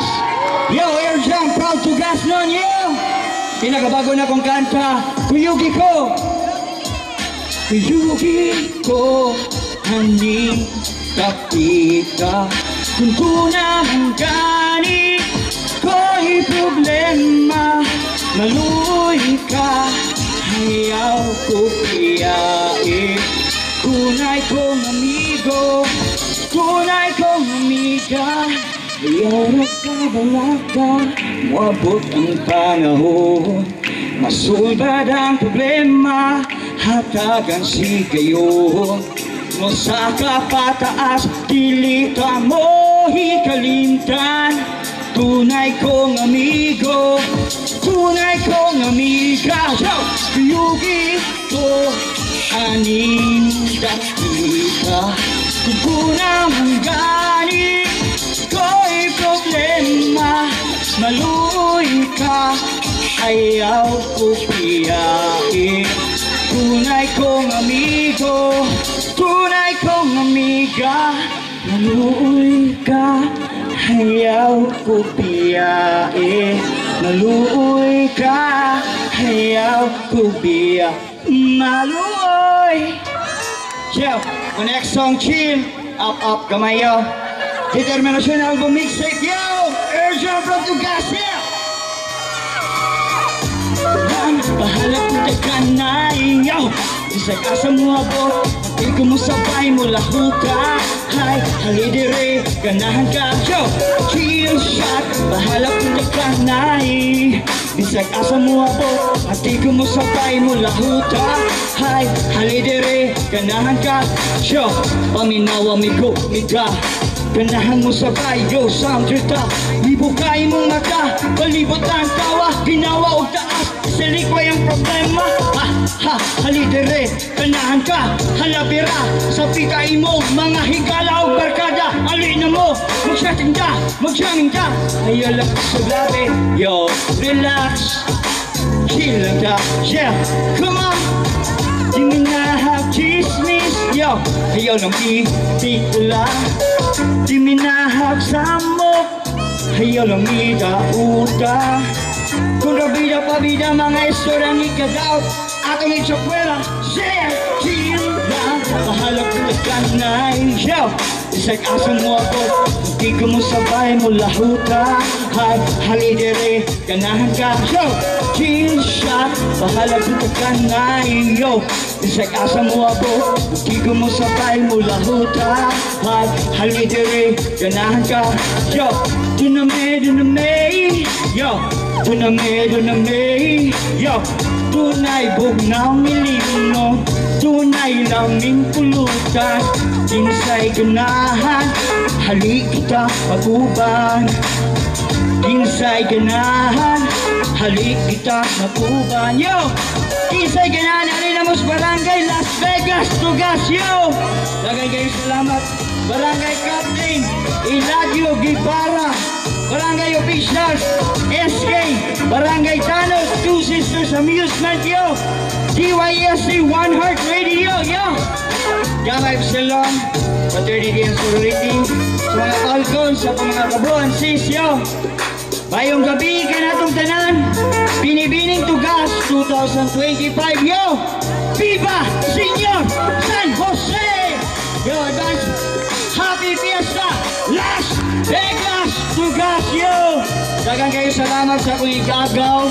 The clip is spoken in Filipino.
Tugas! Yo, Air Jam, proud Tugas nun, yo! Pinakabago na kong kanta, Kuyugi ko! Kuyugi ko, haning kapita. Kung kunang gani ko'y problema, maluoy ka, hayaw ko piyain. Tunay kong amigo, tunay kong amiga, ayaw nagkabalaga, moabot ang panahon. Masulbad ang problema, hatagan sigayon. Mo sa kapataas, dilita mo hikalimtan. Tunay kong amigo, tunay kong amiga, kuyugi ko, aning dakita. Kung kunang hangganin ko'y problema, maluoy ka, ayaw ko piyain. Tunay kong amigo, tunay kong amiga, maluoy ka, ayaw ko piyain. Maluoy ka, ayaw ko piyain. Maluoy. Chill, the next song, chill. Up, kamay, yo. Determinasyon album mixtape, yo. Air Jam from Tugas, yo. Bahalap mo taganay, yo. Isa ka sa mga bo, di ko mo sabay mo lahuta. Hay, halidire, ganahan ka, yo. Chill shot, bahalap mo taganay. Bisag asa mo abo, ati ko mo sabay mo lahuta. Hay, halidire, ganahan ka, yo. Paminawa migo, miga, ganahan mo sabay, yo. Samtrita, ibukay mong mata, palibot ang tawa, ginawa o taas, silikway ang problema. Ha, halidire, ganahan ka, halabira, sa pikay mo, mga higala o barkada, alina mo, magsyatinda, magsyangin ka, ayala sa labi, yo, relax, chill lang ka, yeah, come on, di mo na have chismis, yo, ayaw lang itikula, di mo na have samok, ayaw lang ida-uda, kung rabida pabida mga istorang ikadaw, atong itsakwela, yeah, chill lang, mahalap ko nagkanay, yo, isag asa mo ako, di ko mo sabay mo lahuta. Hay, halidire, ganahan ka, yo. Chill shot, bahala ko nagkanay, yo. Isag asa mo ako, di ko mo sabay mo lahuta. Hay, halidire, ganahan ka, yo. Duname, yo. Duname, yo. Tunay bugnaw milino, tunay laming pulutan. Kinsay ganahan, halik kita maguban. Kinsay ganahan, halik kita maguban. Yo! Kinsay ganahan, Alinamos Barangay, Las Vegas, Tugas, yo! Lagay kayo salamat, Barangay Captain Eladio Guevara, Barangay Officials, SK, Barangay Tanos, Two Sisters Amusement, yo! DYSC One Heart Radio, yo! Gamay Salon, Fraternity and Sorority, sa mga Falcons, sa mga kabuhan, sis, yo! Mayong gabi ka natong tanan, Binibining Tugas 2025, yo! Viva Senior San Jose! Yo, advance, Happy Fiesta, Las Vegas Tugas, yo! Dagang kayo salamat sa akong igagaw.